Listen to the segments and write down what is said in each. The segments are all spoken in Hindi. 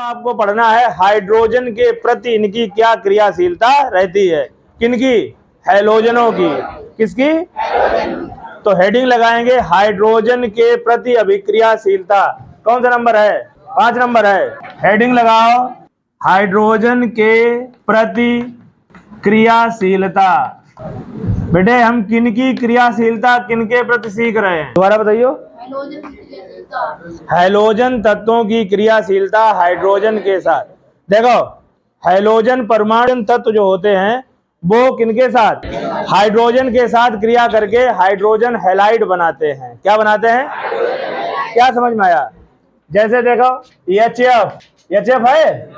आपको पढ़ना है हाइड्रोजन के प्रति इनकी क्या क्रियाशीलता रहती है। किनकी? हैलोजनों की। किसकी? तो हेडिंग लगाएंगे हाइड्रोजन के प्रति अभिक्रियाशीलता। कौन सा नंबर है? 5 नंबर है। हेडिंग लगाओ हाइड्रोजन के प्रति क्रियाशीलता। बेटे हम किनकी क्रियाशीलता किनके प्रति सीख रहे हैं? दोबारा बताइयो। हैलोजन तत्वों की क्रियाशीलता हाइड्रोजन के साथ। देखो हैलोजन परमाणु तत्व जो होते हैं वो किनके साथ? हाइड्रोजन के साथ क्रिया करके हाइड्रोजन हैलाइड बनाते हैं। क्या बनाते हैं? क्या समझ में आया? जैसे देखो HF, HF है,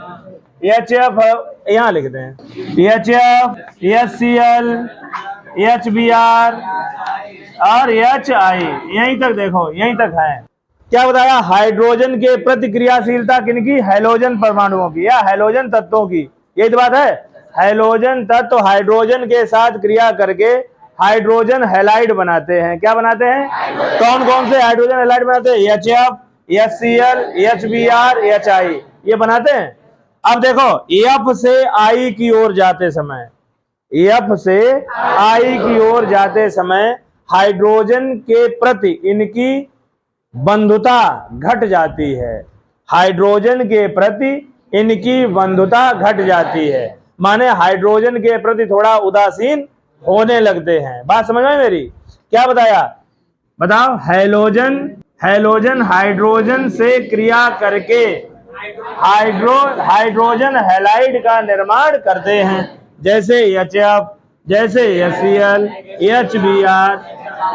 HF यहाँ लिखते हैं HF, HCl, HBr और HI। यहीं तक देखो, यहीं तक है। क्या बताया? हाइड्रोजन के प्रतिक्रियाशीलता किनकी? हैलोजन परमाणुओं की या हैलोजन तत्वों की। यही तो बात है। हैलोजन तत्व हाइड्रोजन के साथ क्रिया करके हाइड्रोजन हैलाइड बनाते हैं। क्या बनाते हैं? कौन कौन से हाइड्रोजन हैलाइड बनाते हैं? HF, HCl, HBr, HI ये बनाते हैं। अब देखो F से I की ओर जाते समय, F से I की ओर जाते समय हाइड्रोजन के प्रति इनकी बंधुता घट जाती है। हाइड्रोजन के प्रति इनकी बंधुता घट जाती है, माने हाइड्रोजन के प्रति थोड़ा उदासीन होने लगते हैं। बात समझ में मेरी? क्या बताया? बताओ। हैलोजन हाइड्रोजन से क्रिया करके हाइड्रोजन हैलाइड का निर्माण करते हैं। जैसे HF, जैसे HCl, HBr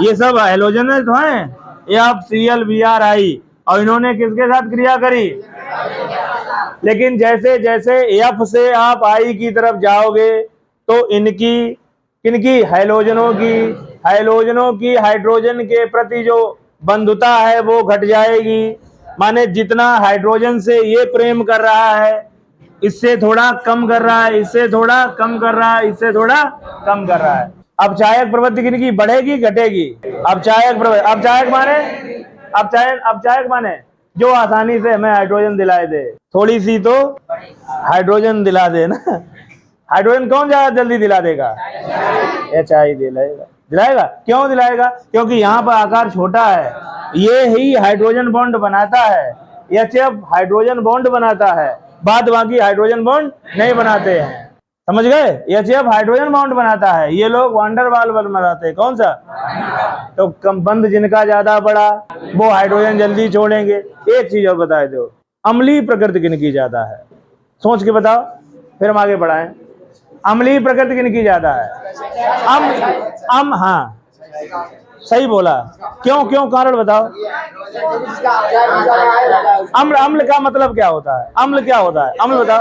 ये सब हैलोजन तो हैं। FCl, BrI और इन्होंने किसके साथ क्रिया करी? लेकिन जैसे जैसे F से आप I की तरफ जाओगे तो इनकी किनकी? हैलोजनों की हाइड्रोजन के प्रति जो बंधुता है वो घट जाएगी। माने जितना हाइड्रोजन से ये प्रेम कर रहा है इससे थोड़ा कम कर रहा है, इससे थोड़ा कम कर रहा है, इससे थोड़ा कम कर रहा है। अब चायक प्रवृत्ति किनकी? बढ़ेगी घटेगी? अब चायक माने जो आसानी से हमें हाइड्रोजन दिलाए दे। थोड़ी सी तो हाइड्रोजन दिला दे ना। हाइड्रोजन कौन ज्यादा जल्दी दिला देगा? HI दिलाएगा। क्यों दिलाएगा? क्योंकि यहाँ पर आकार छोटा है, ये ही हाइड्रोजन बॉन्ड बनाता है। HF हाइड्रोजन बॉन्ड बनाता है, बाद बाकी हाइड्रोजन बॉन्ड नहीं बनाते हैं। समझ गए? HF हाइड्रोजन बॉन्ड बनाता है, ये लोग वांडर वाल बनाते हैं। कौन सा? तो कम बंध जिनका ज्यादा बड़ा वो हाइड्रोजन जल्दी छोड़ेंगे। एक चीज और बता दो, अम्लीय प्रकृति किनकी ज्यादा है? सोच के बताओ, फिर हम आगे बढ़ाएं। अम्लीय प्रकृति किनकी ज्यादा है? हाँ सही बोला। क्यों कारण बताओ। अम्ल का मतलब क्या होता है? अम्ल क्या होता है? अम्ल बताओ।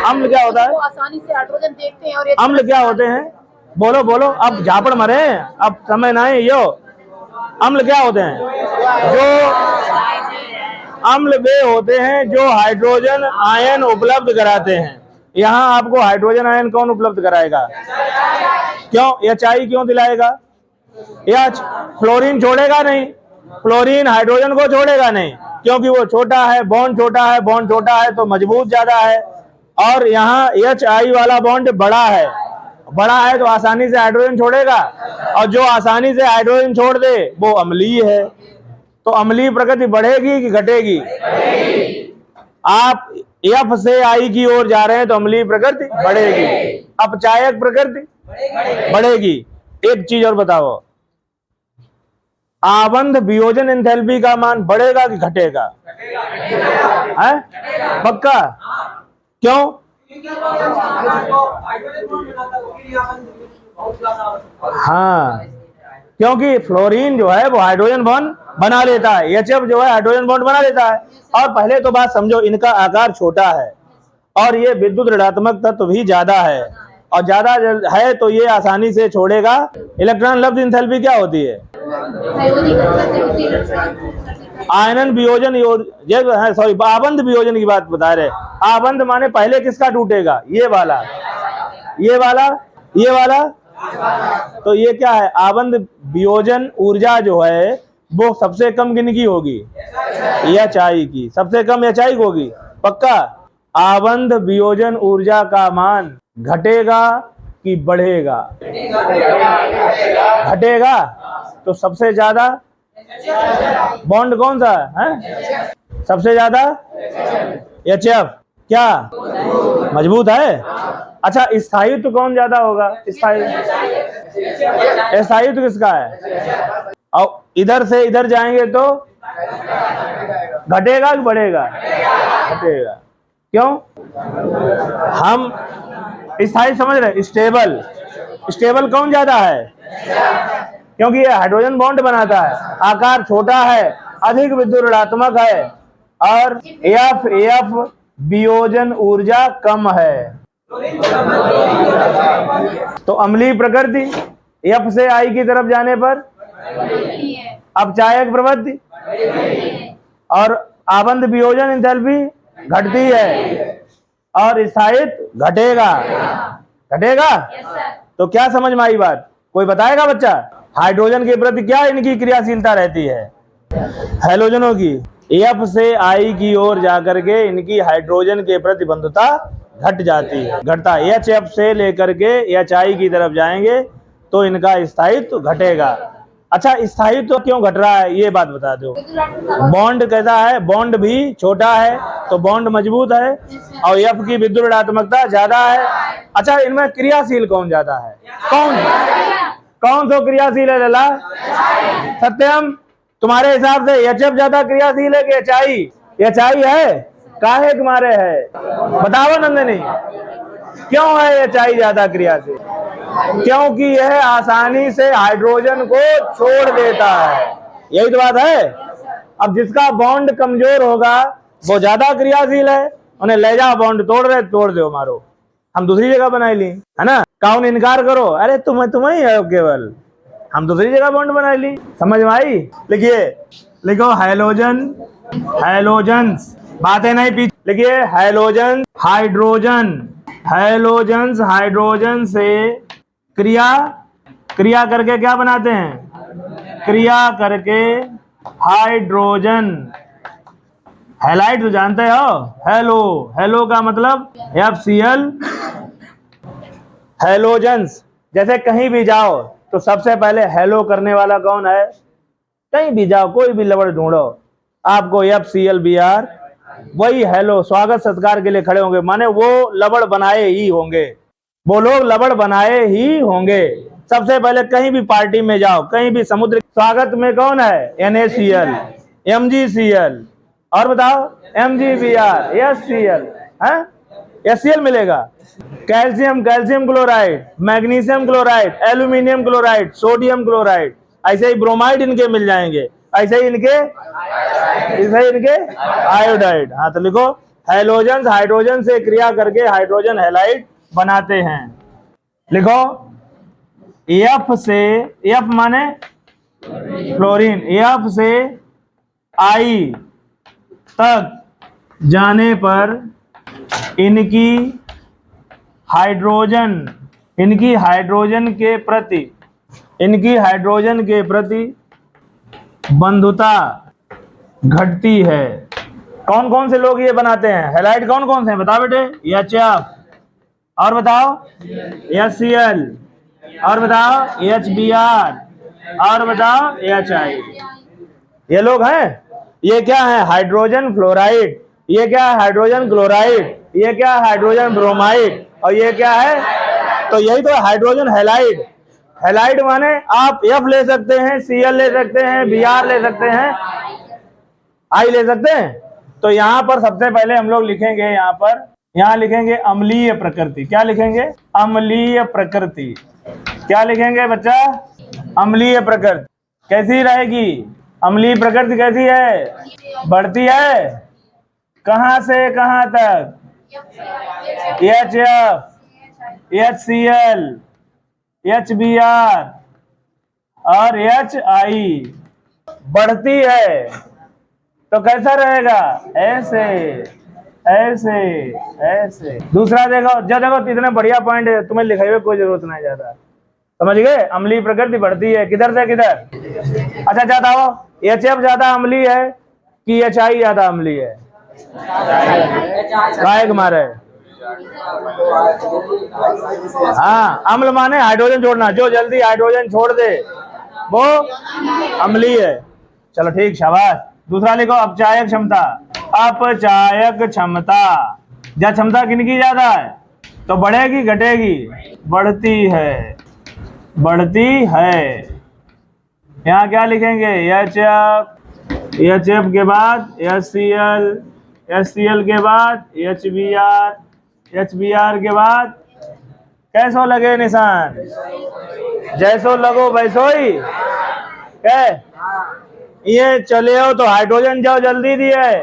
अम्ल क्या होता है? आसानी से हाइड्रोजन देखते हैं और अम्ल क्या होते हैं? बोलो। अब झापड़ मरे, अब समय ना है यो। अम्ल क्या होते हैं? जो अम्ल वे होते हैं जो हाइड्रोजन आयन उपलब्ध कराते हैं। यहाँ आपको हाइड्रोजन आयन कौन उपलब्ध कराएगा? क्यों? HI क्यों दिलाएगा? फ्लोरीन छोड़ेगा नहीं, फ्लोरीन हाइड्रोजन को छोड़ेगा नहीं, क्योंकि वो छोटा है, बॉन्ड छोटा है तो मजबूत ज्यादा है। और यहाँ HI वाला बॉन्ड बड़ा है तो आसानी से हाइड्रोजन छोड़ेगा, और जो आसानी से हाइड्रोजन छोड़ दे वो अम्लीय है। तो अम्लीय प्रकृति बढ़ेगी कि घटेगी? आप F से I की ओर जा रहे हैं तो अम्लीय प्रकृति बढ़ेगी, अपचायक प्रकृति बढ़ेगी। एक चीज और बताओ, आबंध वियोजन एंथैल्पी का मान बढ़ेगा कि घटेगा? है पक्का? क्यों? हाँ, क्योंकि फ्लोरीन जो है वो हाइड्रोजन बॉन्ड बना लेता है, HF जो है हाइड्रोजन बॉन्ड बना लेता है। और पहले तो बात समझो, इनका आकार छोटा है और ये विद्युत ऋणात्मक तत्व भी ज्यादा है, और ज्यादा है तो ये आसानी से छोड़ेगा इलेक्ट्रॉन। लब्ध एंथैल्पी क्या होती है? आयनन वियोजन आबंध वियोजन की बात बता रहे। आबंध माने पहले किसका टूटेगा? ये वाला। तो ये क्या है? आबंध वियोजन ऊर्जा जो है वो सबसे कम किनकी होगी? HI की। सबसे कम HI होगी। पक्का। आबंध वियोजन ऊर्जा का मान घटेगा कि बढ़ेगा? घटेगा। तो सबसे ज्यादा बॉन्ड कौन सा है? सबसे ज्यादा HF। क्या मजबूत है? अच्छा, स्थायित्व कौन ज्यादा होगा? स्थायित्व किसका है? और इधर से इधर जाएंगे तो घटेगा कि बढ़ेगा? घटेगा। क्यों? हम स्थायी समझ रहे? स्टेबल। स्टेबल कौन ज्यादा है? क्योंकि ये हाइड्रोजन बॉन्ड बनाता है, आकार छोटा है, अधिक विद्युत ऋणात्मक है, और एफ वियोजन ऊर्जा कम है। तो अम्लीय प्रकृति F से I की तरफ जाने पर अपचायक प्रवृत्ति और आबंध वियोजन एंथैल्पी घटती है और स्थायित्व घटेगा। घटेगा। तो क्या समझ में आई बात? कोई बताएगा बच्चा? हाइड्रोजन के प्रति क्या इनकी क्रियाशीलता रहती है? हैलोजनों की F से I की ओर जाकर के इनकी हाइड्रोजन के प्रति बंधुता घट जाती है, घटता। HF से लेकर के HI की तरफ जाएंगे तो इनका स्थायित्व घटेगा। अच्छा, स्थायित्व क्यों घट रहा है ये बात बता दो। बॉन्ड कैसा है? बॉन्ड भी छोटा है तो बॉन्ड मजबूत है और F की विद्युत ऋणात्मकता ज्यादा है। अच्छा, इनमें क्रियाशील कौन ज्यादा है? कौन सा क्रियाशील है लला? सत्यम, तुम्हारे हिसाब से HF ज्यादा क्रियाशील है कि HI? HI है। काहे तुम्हारे है? बताओ नंदिनी, क्यों है HI ज्यादा क्रियाशील? क्योंकि यह आसानी से हाइड्रोजन को छोड़ देता है। यही तो बात है। अब जिसका बॉन्ड कमजोर होगा वो ज्यादा क्रियाशील है, उन्हें ले जाओ, बॉन्ड तोड़ दो, मारो, हम दूसरी जगह बनाई ली, है ना? कौन इनकार करो, अरे तुम ही है केवल, हम दूसरी जगह बॉन्ड बना ली। समझ में आई? लिखिए, लिखो हैलोजन्स, बातें नहीं पीछे। लिखिए हैलोजन्स हाइड्रोजन से क्रिया करके क्या बनाते हैं? क्रिया करके हाइड्रोजन हैलाइड तो जानते हो? हेलो का मतलब FCl। हैलोजन्स, जैसे कहीं भी जाओ तो सबसे पहले हेलो करने वाला कौन है? कहीं भी जाओ, कोई भी लवड़ ढूंढो, आपको FCl Br वही हेलो स्वागत सत्कार के लिए खड़े होंगे, माने वो लवड़ बनाए ही होंगे, वो लोग लवड़ बनाए ही होंगे। सबसे पहले कहीं भी पार्टी में जाओ, कहीं भी समुद्र स्वागत में कौन है? NaCl, MgCl, और बताओ MgBr, HCl है? HCl मिलेगा। Calcium chloride, magnesium chloride, aluminium chloride, sodium chloride, ऐसे ही ब्रोमाइड इनके मिल जाएंगे, ऐसे ही इनके आयोडाइड। हाँ, तो लिखो हैलोजन हाइड्रोजन से क्रिया करके हाइड्रोजन हैलाइड बनाते हैं। लिखो F माने फ्लोरीन, F से I तक जाने पर इनकी हाइड्रोजन के प्रति बंधुता घटती है। कौन कौन से लोग ये बनाते हैं? हैलाइड कौन कौन से हैं? बताओ बेटे। HF, और बताओ HCl, और बताओ HBr, और बताओ HI। ये लोग हैं। ये क्या है? हाइड्रोजन फ्लोराइड, ये क्या है? हाइड्रोजन क्लोराइड, ये क्या है? हाइड्रोजन ब्रोमाइड, और ये क्या है? तो यही तो हाइड्रोजन हैलाइड। हैलाइड माने आप F ले सकते हैं, Cl ले सकते हैं, Br ले सकते हैं, I ले सकते हैं। तो यहाँ पर सबसे पहले हम लोग लिखेंगे, यहाँ लिखेंगे अम्लीय प्रकृति। क्या लिखेंगे? अम्लीय प्रकृति। क्या लिखेंगे बच्चा? अम्लीय प्रकृति। कैसी रहेगी अम्लीय प्रकृति? कैसी है? बढ़ती है। कहां से कहां तक? HF, HCl, HBr और HI बढ़ती है। तो कैसा रहेगा? ऐसे। दूसरा देखो इतने बढ़िया पॉइंट है, तुम्हें लिखे हुए कोई जरूरत नहीं ज्यादा। समझ गए? अम्लीय प्रकृति बढ़ती है किधर से किधर। अच्छा, ज्यादा हो HF ज्यादा अम्लीय है कि HI ज्यादा अम्लीय है? काय मारे। हाँ, अम्ल माने हाइड्रोजन छोड़ना, जो जल्दी हाइड्रोजन छोड़ दे वो अम्लीय है। चलो ठीक, शाबाश। दूसरा लिखो, अपचायक क्षमता। अपचायक क्षमता, या क्षमता किनकी ज्यादा है तो बढ़ेगी घटेगी? बढ़ती है, बढ़ती है। यहाँ क्या लिखेंगे? एच एफ के बाद HCl के बाद HBr के बाद कैसो लगे निशान? जैसो लगो वैसो ही। क्या ये चले हो तो हाइड्रोजन जाओ जल्दी दिए,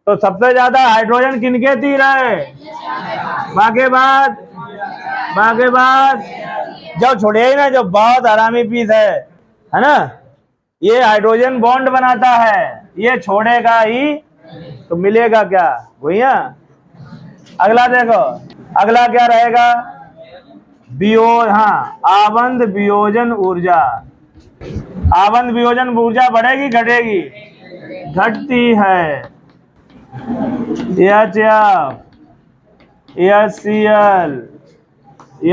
तो सबसे ज्यादा हाइड्रोजन किनके तीर है? बाके बाद जब छोड़े ही ना, जो बहुत आरामी पीस है ना, ये हाइड्रोजन बॉन्ड बनाता है, ये छोड़ेगा ही तो मिलेगा क्या भैया? अगला देखो, अगला क्या रहेगा? हाँ, आवंद वियोजन ऊर्जा। आवंद वियोजन ऊर्जा बढ़ेगी घटेगी? घटती है। HF, HCl,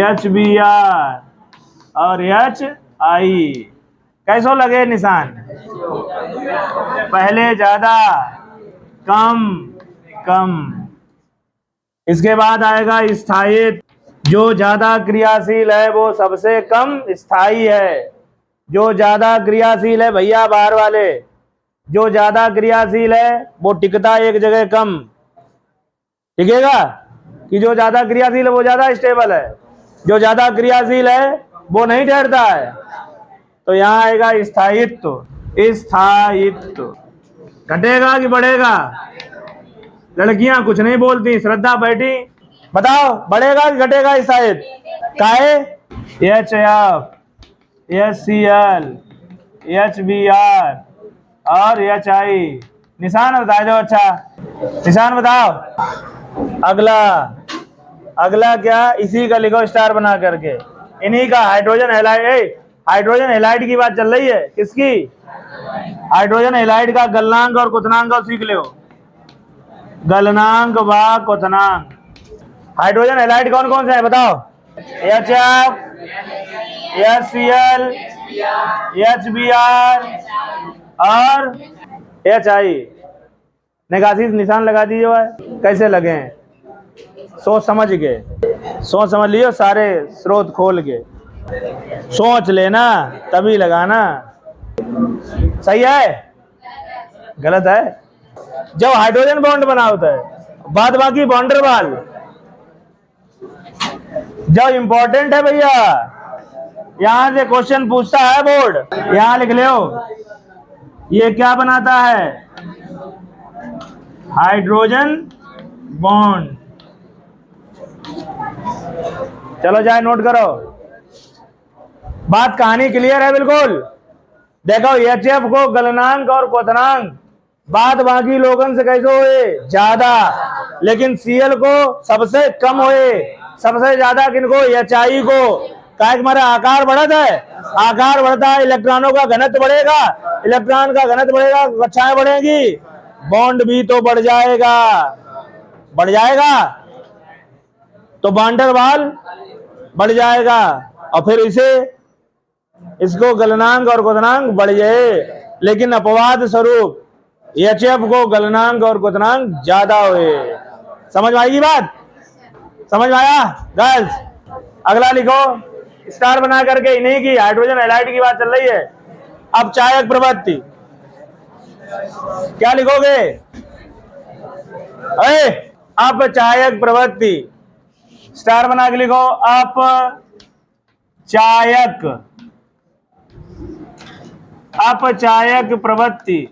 HBr और HI कैसो लगे निशान? पहले ज्यादा, कम कम। इसके बाद आएगा स्थायित्व। जो ज्यादा क्रियाशील है वो सबसे कम स्थायी है। जो ज्यादा क्रियाशील है भैया बाहर वाले, जो ज्यादा क्रियाशील है वो टिकता एक जगह कम टिकेगा, कि जो ज्यादा क्रियाशील है वो ज्यादा स्टेबल है? जो ज्यादा क्रियाशील है वो नहीं ठहरता है। तो यहाँ आएगा स्थायित्व। स्थायित्व घटेगा कि बढ़ेगा? लड़कियां कुछ नहीं बोलती, श्रद्धा बैठी, बताओ बढ़ेगा कि घटेगा स्थायित्व? काहे? HF, HCl, HBr और HI। निशान बता दो। अच्छा, निशान बताओ। अगला क्या? इसी का लिखो स्टार बना करके, इन्हीं का हाइड्रोजन हैलाइड। हाइड्रोजन हैलाइड की बात चल रही है। किसकी? हाइड्रोजन हैलाइड का गलनांक और क्वथनांक सीख लो। गलनांक व क्वथनांक। हाइड्रोजन हैलाइड कौन कौन से है बताओ? HF, HCl, HBr और HI। निकासी निशान लगा दीजिए भाई। कैसे लगे हैं? सोच समझ के, सोच समझ लियो, सारे स्रोत खोल के सोच लेना तभी लगाना। सही है? गलत है? जब हाइड्रोजन बॉन्ड बना होता है, बाद बाकी बॉन्डर वाल जब इंपॉर्टेंट है भैया, यहां से क्वेश्चन पूछता है बोर्ड, यहां लिख लो। ये क्या बनाता है? Hydrogen bond. चलो जाए नोट करो। बात कहानी क्लियर है बिल्कुल? देखो, HF को गलनांक और क्वथनांक बाद बाकी लोगन से कैसे हुए? ज्यादा, लेकिन Cl को सबसे कम हुए। सबसे ज्यादा किनको? HI को। क्या हमारा आकार बढ़ता है? आकार बढ़ता है, इलेक्ट्रॉनों का घनत्व बढ़ेगा। इलेक्ट्रॉन का घनत्व बढ़ेगा, कक्षाएं बढ़ेगी, बॉन्ड भी तो बढ़ जाएगा। बढ़ जाएगा तो बॉन्डर वाल बढ़ जाएगा, और फिर इसको गलनांक और क्वथनांक बढ़ जाए। लेकिन अपवाद स्वरूप HF को गलनांक और क्वथनांक ज्यादा हुए। समझ में आएगी बात? समझ में आया गर्ल्स? अगला लिखो स्टार बना करके, इन्हीं की हाइड्रोजन हैलाइड की बात चल रही है। अपचायक प्रवृत्ति क्या लिखोगे? अपचायक प्रवृत्ति स्टार बना के लिखो। अपचायक प्रवृत्ति।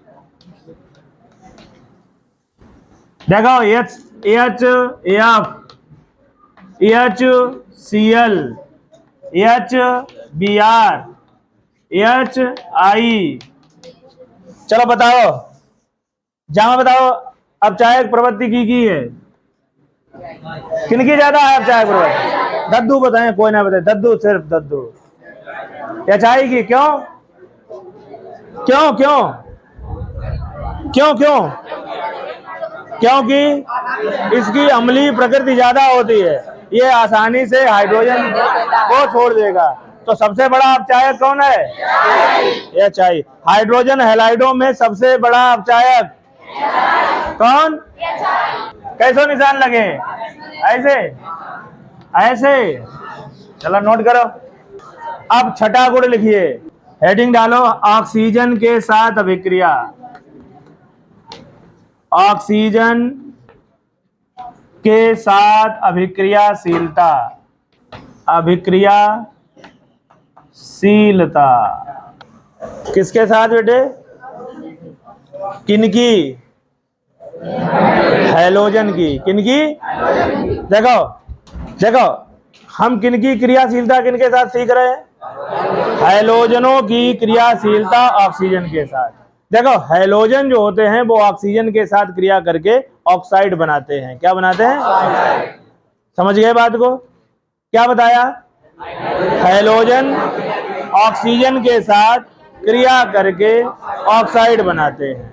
देखो HF, HCl, HBr, HI। चलो बताओ, जहां बताओ अपचायक प्रवृत्ति की है? किनकी ज्यादा है अपचायक प्रवृत्ति? दद्दू बताएं, कोई ना बताए। दद्दू, सिर्फ दद्दू। HI की। क्यों क्यों क्यों क्यों क्यों? क्योंकि इसकी अम्लीय प्रकृति ज्यादा होती है, ये आसानी से हाइड्रोजन को छोड़ देगा। तो सबसे बड़ा अपचायक कौन है? यह चाहिए। हाइड्रोजन हैलाइडों में सबसे बड़ा अपचायक कौन? कैसे निशान लगे? ऐसे ऐसे, चलो नोट करो। अब छठा गुण लिखिए, हेडिंग डालो, ऑक्सीजन के साथ अभिक्रिया। ऑक्सीजन के साथ अभिक्रियाशीलता, अभिक्रियाशीलता किसके साथ बेटे? किनकी? हैलोजन की। किनकी? देखो देखो, हम किनकी क्रियाशीलता किनके साथ सीख रहे हैं? हैलोजनों की क्रियाशीलता ऑक्सीजन के साथ। देखो, हैलोजन जो होते हैं वो ऑक्सीजन के साथ क्रिया करके ऑक्साइड बनाते हैं। क्या बनाते हैं? समझ गए बात को? क्या बताया? हैलोजन ऑक्सीजन के साथ क्रिया करके ऑक्साइड बनाते हैं,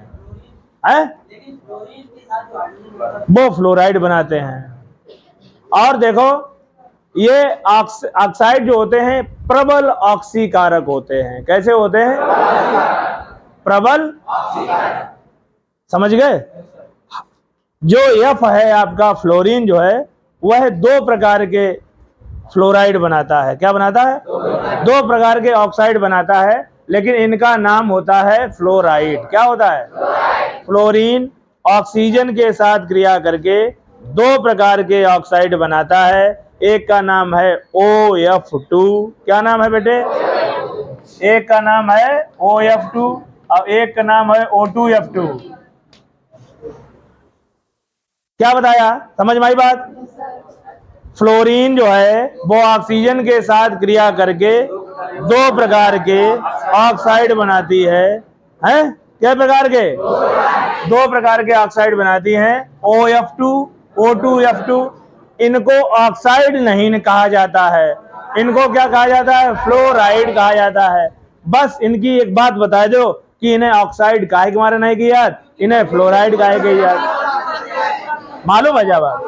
वो फ्लोराइड बनाते हैं। और देखो, ये ऑक्साइड जो होते हैं प्रबल ऑक्सीकारक होते हैं। कैसे होते हैं? प्रबल। समझ गए? जो एफ है आपका फ्लोरीन जो है, वह दो प्रकार के फ्लोराइड बनाता है। क्या बनाता है? दो प्रकार के ऑक्साइड बनाता है, लेकिन इनका नाम होता है फ्लोराइड। क्या होता है? फ्लोरीन ऑक्सीजन के साथ क्रिया करके दो प्रकार के ऑक्साइड बनाता है। एक का नाम है OF2। क्या नाम है बेटे? एक का नाम है OF2 और एक का नाम है O2F2। क्या बताया? समझ में आई बात? फ्लोरीन जो है वो ऑक्सीजन के साथ क्रिया करके दो प्रकार के ऑक्साइड बनाती है। हैं? क्या प्रकार के? दो प्रकार के ऑक्साइड बनाती हैं, OF2, O2F2। इनको ऑक्साइड नहीं कहा जाता है, इनको क्या कहा जाता है? फ्लोराइड कहा जाता है। बस इनकी एक बात बता दो कि इन्हें ऑक्साइड काहे के मारे नहीं की याद, इन्हें फ्लोराइड काहे की याद। मालूम है क्या बात?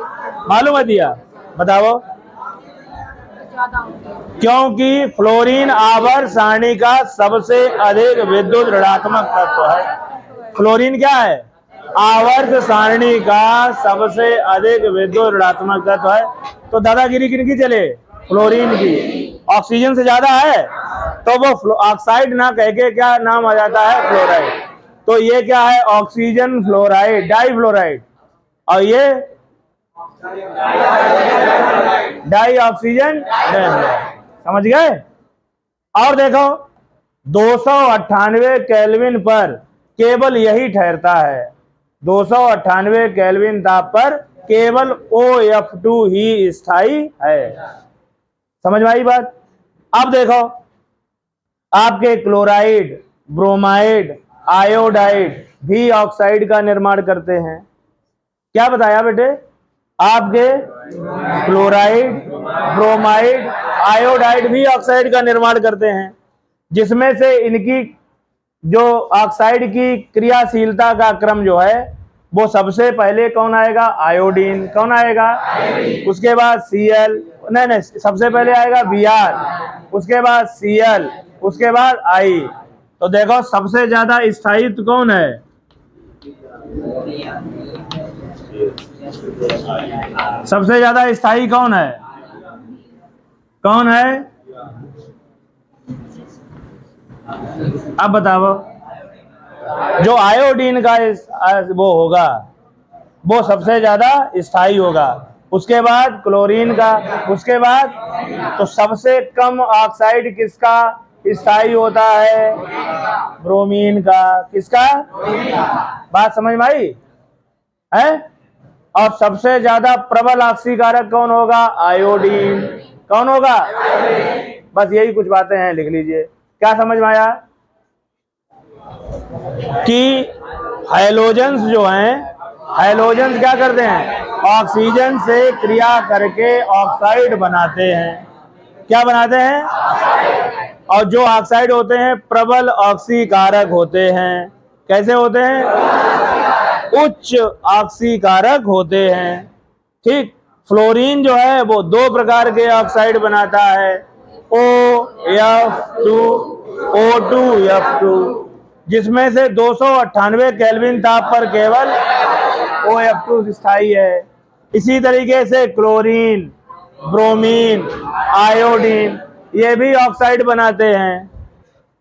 मालूम है दिया? बताओ। क्योंकि फ्लोरीन आवर्त सारणी का सबसे अधिक विद्युत ऋणात्मक तत्व है। फ्लोरीन क्या है? आवर्त सारणी का सबसे अधिक विद्युत ऋणात्मक तत्व है। तो दादागिरी किनकी चले? फ्लोरीन की। ऑक्सीजन से ज्यादा है तो वो ऑक्साइड ना कह के क्या नाम आ जाता है? फ्लोराइड। तो ये क्या है? Oxygen fluoride, difluoride. और ये डाई ऑक्सीजन। समझ गए? और देखो, 298 केल्विन पर केवल यही ठहरता है। 298 केल्विन ताप पर केवल OF2 ही स्थायी है। समझ में आई बात? अब देखो, आपके क्लोराइड, ब्रोमाइड, आयोडाइड भी ऑक्साइड का निर्माण करते हैं। क्या बताया बेटे? आपके क्लोराइड, ब्रोमाइड, आयोडाइड भी ऑक्साइड का निर्माण करते हैं, जिसमें से इनकी जो ऑक्साइड की क्रियाशीलता का क्रम जो है वो सबसे पहले कौन आएगा? आयोडीन। कौन आएगा? उसके बाद Cl, नहीं, सबसे पहले आएगा Br, उसके बाद Cl, उसके बाद I। तो देखो, सबसे ज्यादा स्थायित्व कौन है? सबसे ज्यादा स्थायी कौन है? कौन है? अब बताओ। जो आयोडीन का वो होगा वो सबसे ज्यादा स्थायी होगा, उसके बाद क्लोरीन का, उसके बाद। तो सबसे कम ऑक्साइड किसका स्थायी होता है? ब्रोमीन का। किसका? बात समझ में आई है? और सबसे ज्यादा प्रबल ऑक्सीकारक कौन होगा? आयोडीन। कौन होगा? बस यही कुछ बातें हैं, लिख लीजिए। क्या समझ में आया? कि हैलोजेंस जो हैं, हैलोजेंस क्या करते हैं? ऑक्सीजन से क्रिया करके ऑक्साइड बनाते हैं। क्या बनाते हैं? और जो ऑक्साइड होते हैं प्रबल ऑक्सीकारक होते हैं। कैसे होते हैं? उच्च ऑक्सीकारक होते हैं। ठीक, फ्लोरीन जो है वो दो प्रकार के ऑक्साइड बनाता है, OF2, O2F2, जिसमें से 298 केल्विन ताप पर केवल OF2 स्थायी है। इसी तरीके से क्लोरीन, ब्रोमीन, आयोडीन ये भी ऑक्साइड बनाते हैं।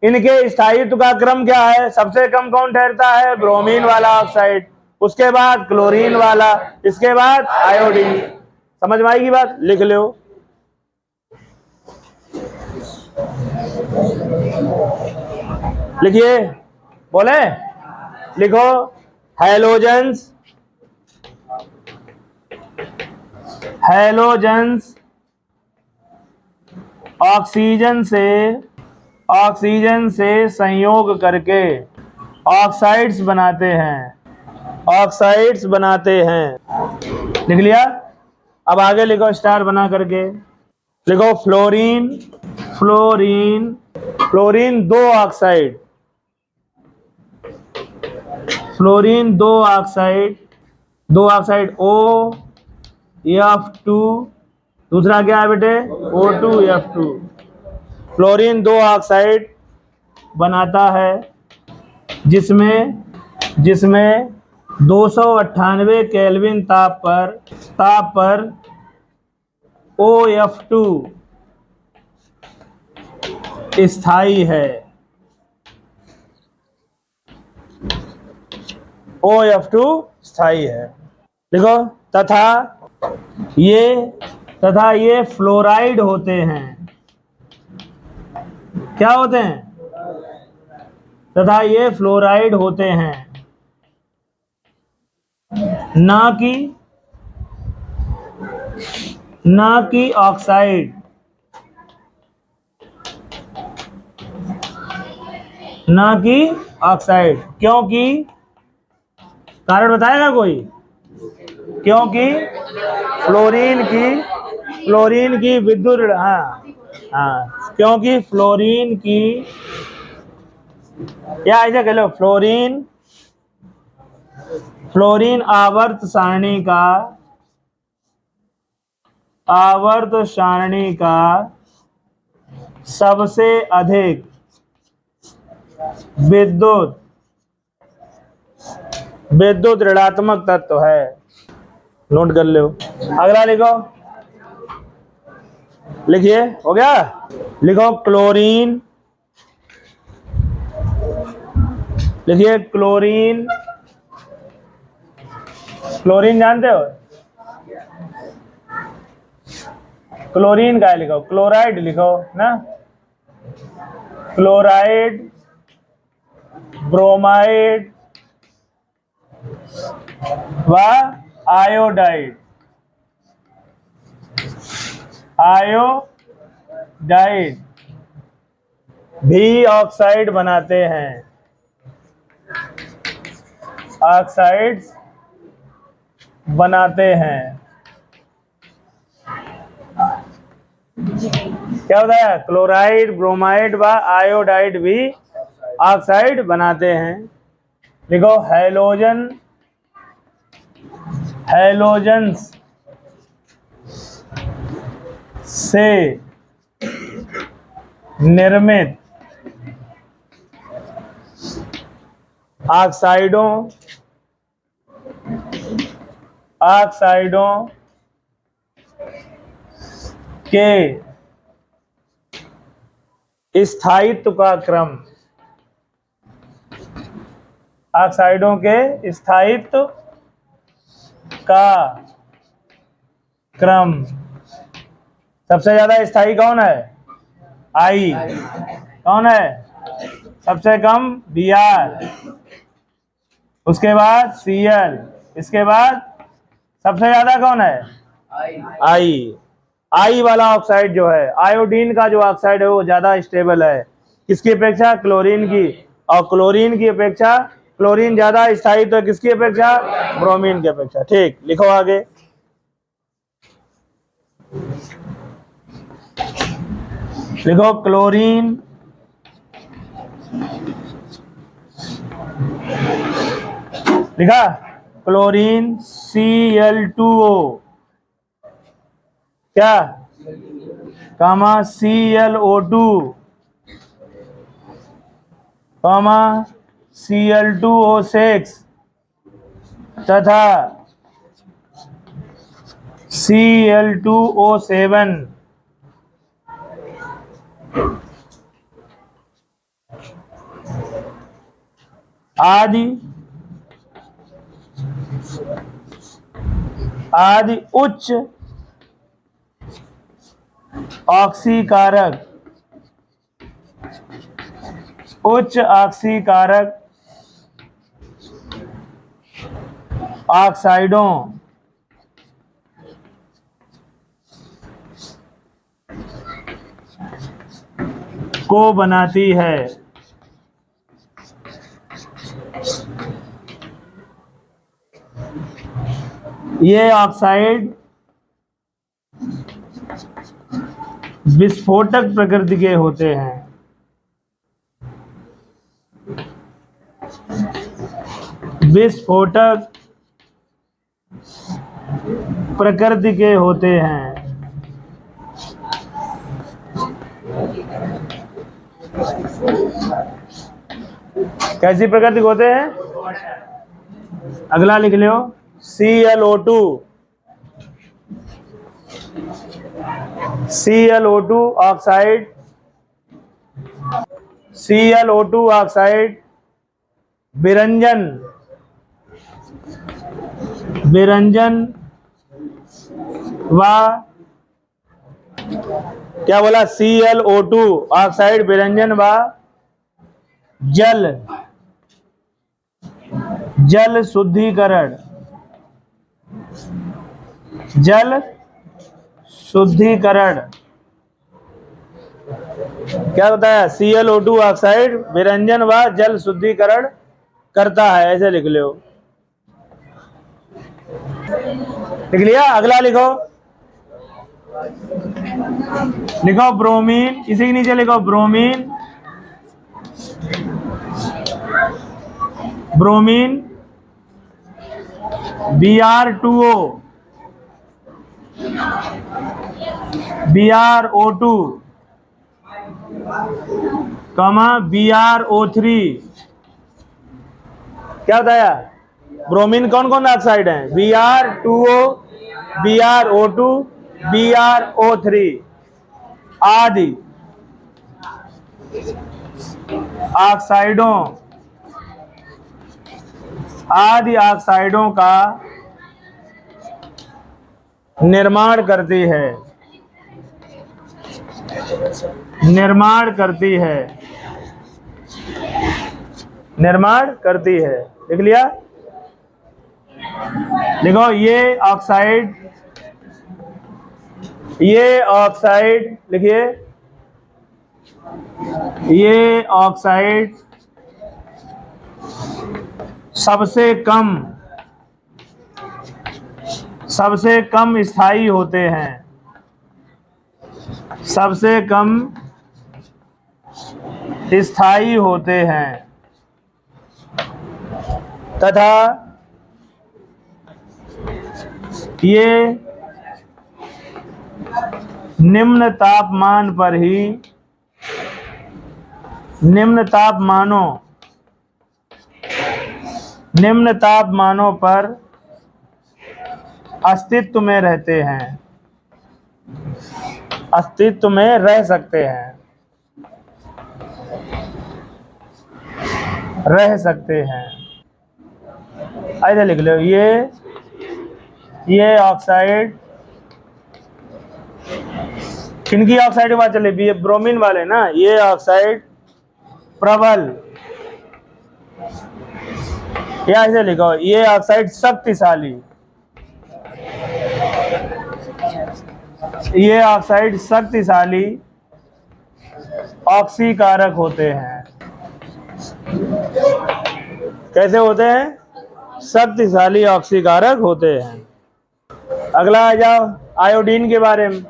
इनके स्थायित्व का क्रम क्या है? सबसे कम कौन ठहरता है? ब्रोमीन वाला ऑक्साइड, उसके बाद क्लोरीन वाला, इसके बाद आयोडीन। समझ में आएगी बात? लिख लो। लिखिए, बोले, लिखो। हैलोजेंस, हैलोजेंस ऑक्सीजन से संयोग करके ऑक्साइड्स बनाते हैं, ऑक्साइड्स बनाते हैं। लिख लिया? अब आगे लिखो स्टार बना करके। लिखो फ्लोरीन, फ्लोरीन, फ्लोरीन दो ऑक्साइड, फ्लोरीन दो ऑक्साइड, OF2, दूसरा क्या है बेटे? O2F2। फ्लोरीन दो ऑक्साइड बनाता है जिसमें 298 केल्विन ताप पर OF2 स्थायी है, OF2 स्थायी है। देखो, तथा ये फ्लोराइड होते हैं। क्या होते हैं? तथा ये फ्लोराइड होते हैं, ना कि ऑक्साइड, ना कि ऑक्साइड। क्योंकि कारण बताएगा कोई? क्योंकि फ्लोरीन की विद्युत, क्योंकि फ्लोरीन की, या ऐसे कह लो, फ्लोरीन आवर्त सारणी का सबसे अधिक विद्युत ऋणात्मक तत्व है। नोट कर लो। अगला लिखो, लिखिए, हो गया? लिखो क्लोरीन, लिखिए क्लोरीन, क्लोरीन जानते हो? क्लोरीन का है, लिखो क्लोराइड, लिखो ना, क्लोराइड, ब्रोमाइड व आयोडाइड, भी ऑक्साइड बनाते हैं, ऑक्साइड्स बनाते हैं। क्या बताया? क्लोराइड, ब्रोमाइड व आयोडाइड भी ऑक्साइड बनाते हैं। देखो हैलोजेंस से निर्मित ऑक्साइडों के स्थायित्व का क्रम, ऑक्साइडों के स्थायित्व का क्रम। सबसे ज्यादा स्थायी कौन है? आई। कौन है? सबसे कम Br, उसके बाद Cl, इसके बाद सबसे ज्यादा कौन है? आई वाला ऑक्साइड जो है, आयोडीन का जो ऑक्साइड है वो ज्यादा स्टेबल है किसकी अपेक्षा? क्लोरीन की। और क्लोरीन की अपेक्षा क्लोरीन ज्यादा स्थायी तो किसकी अपेक्षा? ब्रोमीन की अपेक्षा। ठीक, लिखो आगे। लिखो क्लोरीन, लिखा? क्लोरीन Cl2O, क्या, कामा ClO2, कामा Cl2O6 तथा Cl2O7 आदि उच्च ऑक्सीकारक ऑक्साइडों को बनाती है। ये ऑक्साइड विस्फोटक प्रकृति के होते हैं। विस्फोटक प्रकृति के होते हैं। कैसी प्रकृति के होते हैं? अगला लिख लो, ClO2 ऑक्साइड, ClO2 ऑक्साइड विरंजन व, क्या बोला, ClO2 ऑक्साइड विरंजन व जल शुद्धिकरण क्या होता है? ClO2 ऑक्साइड विरंजन व जल शुद्धिकरण करता है। ऐसे लिख लो, लिख लिया? अगला लिखो ब्रोमीन, इसी के नीचे लिखो ब्रोमीन BrO2 BrO3। क्या बताया? ब्रोमीन कौन कौन ऑक्साइड है? Br2O, BrO2, BrO3 आदि ऑक्साइडों का निर्माण करती है। लिख लिया? देखो, ये ऑक्साइड लिखिए, ये ऑक्साइड सबसे कम स्थायी होते हैं, तथा ये निम्न तापमानों पर अस्तित्व में रह सकते हैं। ऐसे लिख लो, ये ऑक्साइड, किनकी ऑक्साइड की बात चले? ये ब्रोमीन वाले ना। ये ऑक्साइड प्रबल, या ऐसे लिखो, ये ऑक्साइड शक्तिशाली ऑक्सीकारक होते हैं। कैसे होते हैं? शक्तिशाली ऑक्सीकारक होते हैं। अगला आ जाओ, आयोडीन के बारे में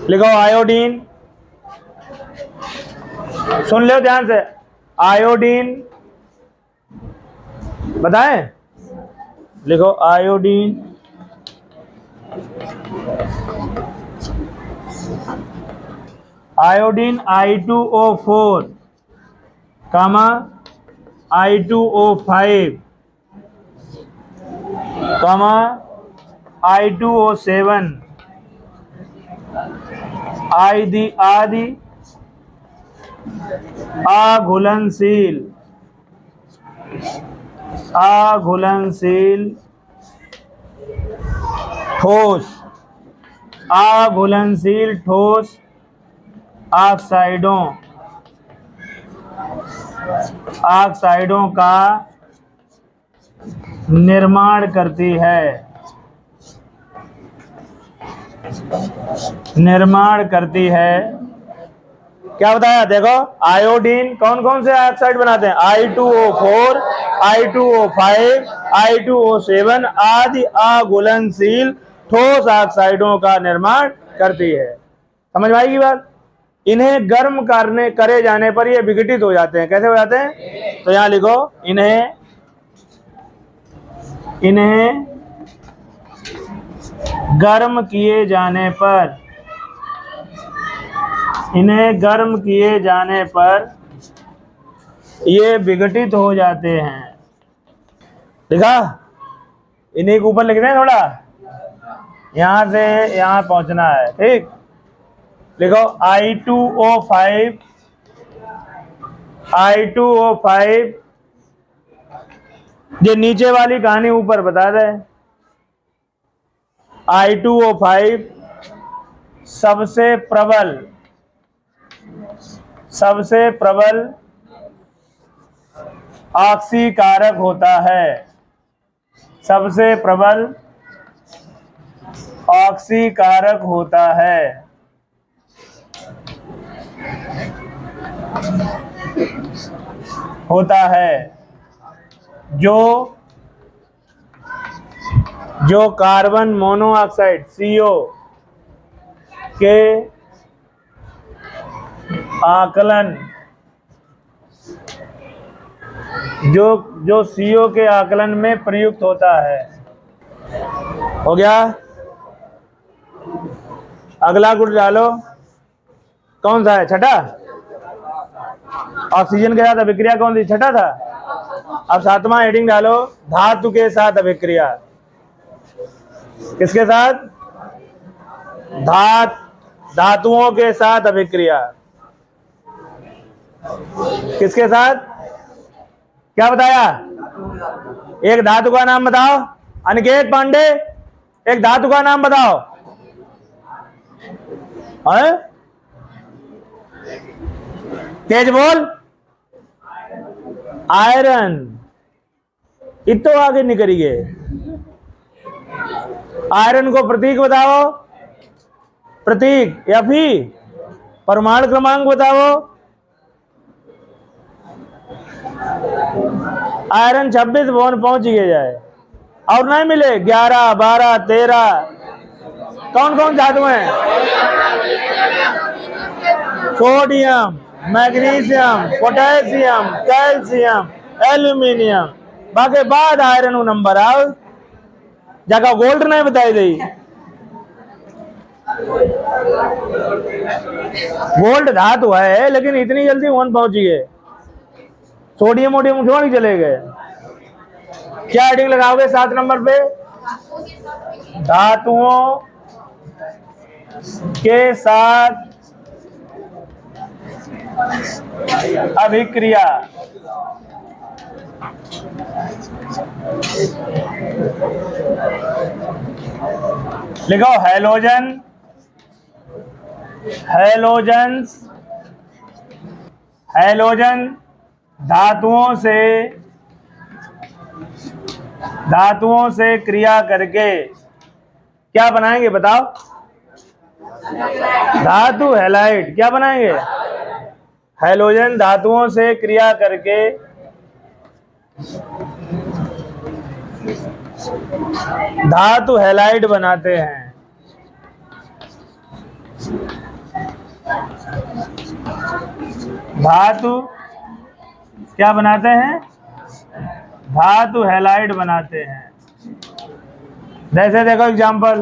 लिखो। आयोडीन, सुन लो ध्यान से। आयोडीन बताएं, लिखो आयोडीन I2O4 कामा I2O5 कामा I2O7 आदि आघुलनशील ठोस ऑक्साइडों का निर्माण करती है। क्या बताया, देखो आयोडीन कौन कौन से ऑक्साइड बनाते हैं, I2O4 I2O5 I2O7 आदि अघुलनशील ठोस ऑक्साइडों का निर्माण करती है। समझ में आएगी बात। इन्हें गर्म करे जाने पर ये विघटित हो जाते हैं। कैसे हो जाते हैं, तो यहां लिखो इन्हें गर्म किए जाने पर ये विघटित हो जाते हैं। लिखा, इन्हीं के ऊपर लिख रहे हैं, थोड़ा यहां से यहां पहुंचना है। ठीक, लिखो I2O5 ये नीचे वाली कहानी ऊपर बता दे। I2O5 सबसे प्रबल ऑक्सीकारक होता है। सबसे प्रबल ऑक्सीकारक होता है जो कार्बन मोनोऑक्साइड CO के आकलन जो CO के आकलन में प्रयुक्त होता है। हो गया। अगला गुण डालो, कौन सा है, छठा। ऑक्सीजन के साथ अभिक्रिया कौन सी, छठा था। अब सातवां हेडिंग डालो, धातु के साथ अभिक्रिया। किसके साथ, धातुओं के साथ अभिक्रिया। किसके साथ, क्या बताया, एक धातु का नाम बताओ। अनिकेत पांडे, एक धातु का नाम बताओ। तेज बोल। आयरन। इतो आगे निकलिए। आयरन को प्रतीक बताओ, प्रतीक या फिर परमाणु क्रमांक बताओ। आयरन 26 पहुंच गए जाए और नहीं मिले 11 12 13। कौन कौन धातु हैं, sodium, magnesium, potassium, calcium, aluminium. बाकी बाद आयरन नंबर आओ जगह गोल्ड नहीं बताई दी। गोल्ड धातु है लेकिन इतनी जल्दी वन पहुंच गए। सोडियम वोडियम क्यों नहीं चले गए। क्या हेडिंग लगाओगे 7 नंबर पे, धातुओं के साथ अभिक्रिया। लिखो हैलोजन धातुओं से क्रिया करके क्या बनाएंगे बताओ। धातु हैलाइड। क्या बनाएंगे, हैलोजन धातुओं से क्रिया करके धातु हैलाइड बनाते हैं। धातु क्या बनाते हैं, धातु हैलाइड बनाते हैं। जैसे देखो एग्जाम्पल,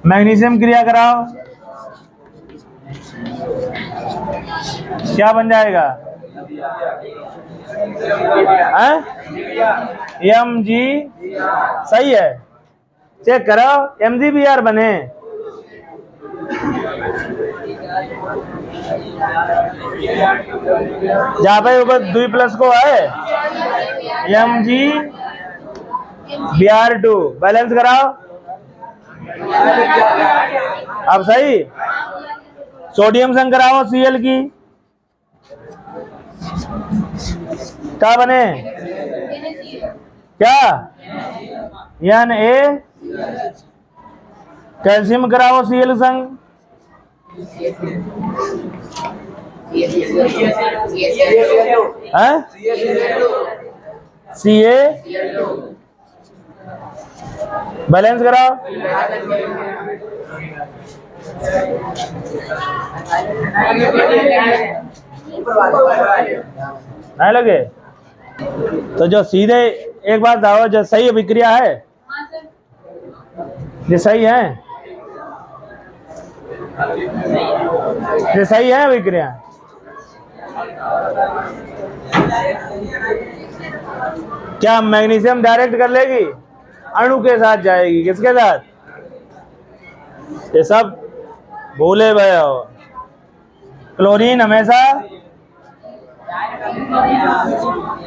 मैग्नीशियम क्रिया कराओ, क्या बन जाएगा? Mg, सही है, चेक करो MgBr बने। जहाँ पे ऊपर 2 प्लस को है MgBr2, बैलेंस कराओ। अब सही, सोडियम संग कराओ Cl की, क्या बने? क्या? Na। कैल्शियम कराओ Cl संग, Ca, बैलेंस कराओ। नहीं लगे तो जो सीधे, एक बात बताओ, जो सही अभिक्रिया है, ये सही है, ये सही है अभिक्रिया। क्या मैग्नीशियम डायरेक्ट कर लेगी? अणु के साथ जाएगी, किसके साथ? ये सब भूले भये हो। क्लोरीन हमेशा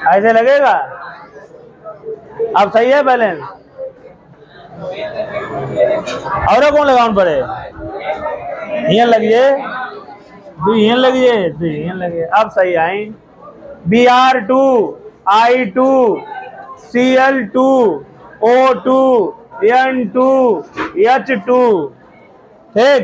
ऐसे लगेगा। अब सही है बैलेंस। और कौन लगाउन पड़े? यहाँ लगिए, यहाँ लगिए, यहाँ लगिए। अब सही आई। Br2, I2, Cl2, O2, N2, H2, ठीक।